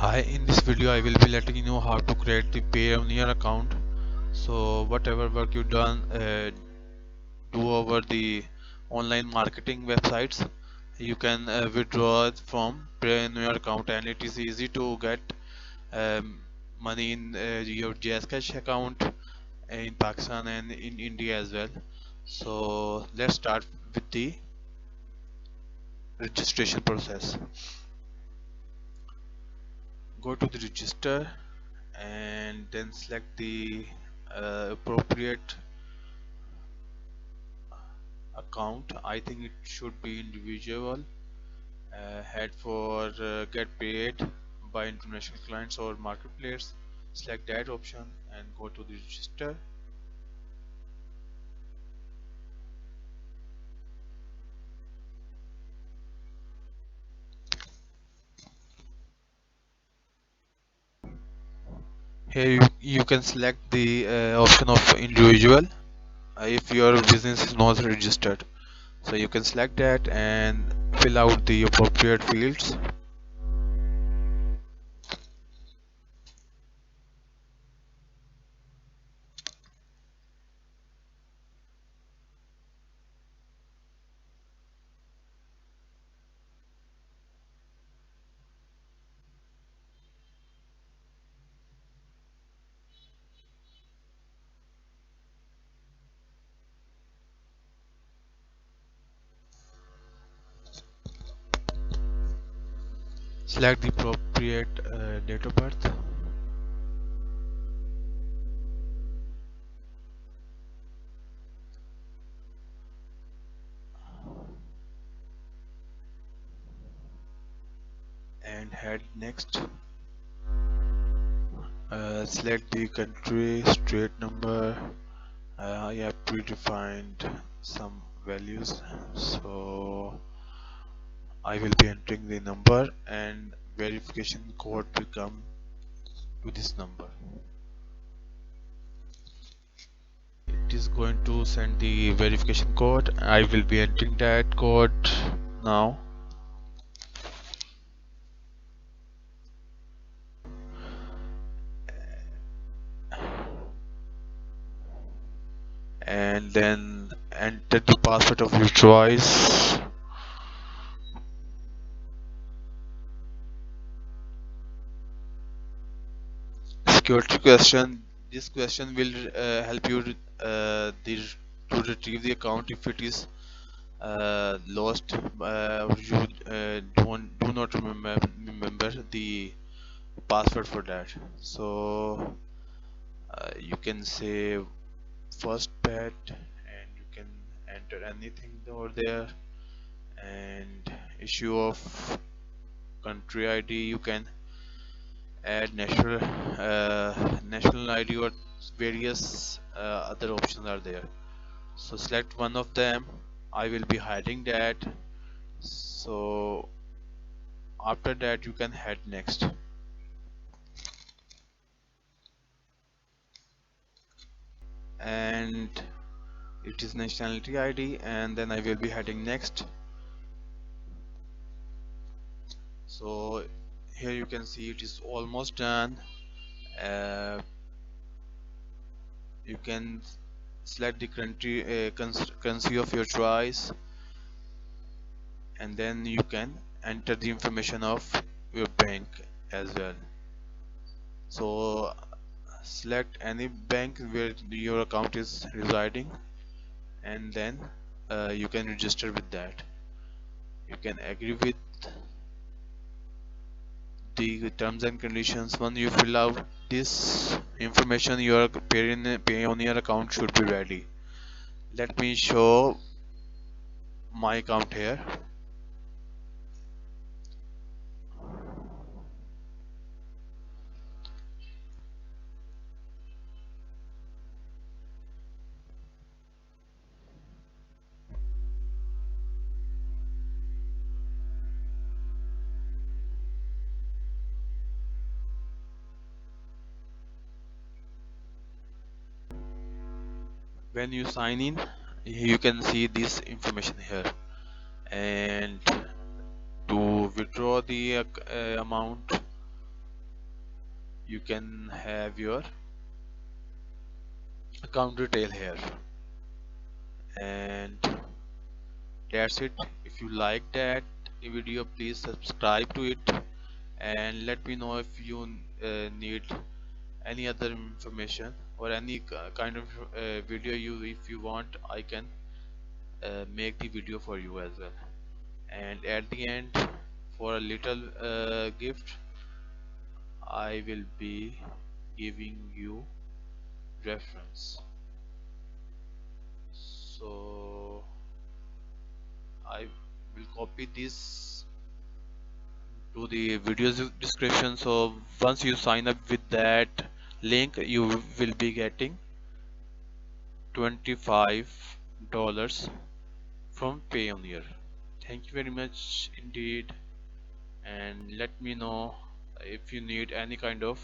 Hi, in this video I will be letting you know how to create the Payoneer account. So whatever work you done do over the online marketing websites, you can withdraw it from Payoneer account, and it is easy to get um, money in your JSCash account in Pakistan and in India as well. So let's start with the registration process. Go to the register and then select the appropriate account. I think it should be individual. Head for get paid by international clients or marketplace. Select that option and go to the register. Here you can select the option of individual if your business is not registered. So you can select that and fill out the appropriate fields. Select the appropriate date of birth. And head next. Select the country, street number. I have predefined some values, so I will be entering the number and verification code will come to this number. It is going to send the verification code. I will be entering that code now. And then enter the password of your choice. Security question. This question will help you to retrieve the account if it is lost. You do not remember the password for that. So you can say first pet, and you can enter anything over there. And issue of country ID, you can add national ID, or various other options are there. So select one of them. I will be hiding that. So after that you can head next. And it is nationality ID, and then I will be heading next. So here you can see it is almost done. uh, you can select the country currency of your choice, and then you can enter the information of your bank as well. So select any bank where your account is residing, and then you can register with that. You can agree with the terms and conditions. Once you fill out this information, your Payoneer account should be ready. Let me show my account here. When you sign in, you can see this information here. And to withdraw the amount, you can have your account detail here. And that's it. If you like that video, please subscribe to it, and let me know if you need any other information or any kind of video. You if you want, I can make the video for you as well. And at the end, for a little gift, I will be giving you reference. So I will copy this to the video's description. So once you sign up with that link, you will be getting $25 from Payoneer. Thank you very much indeed, and let me know if you need any kind of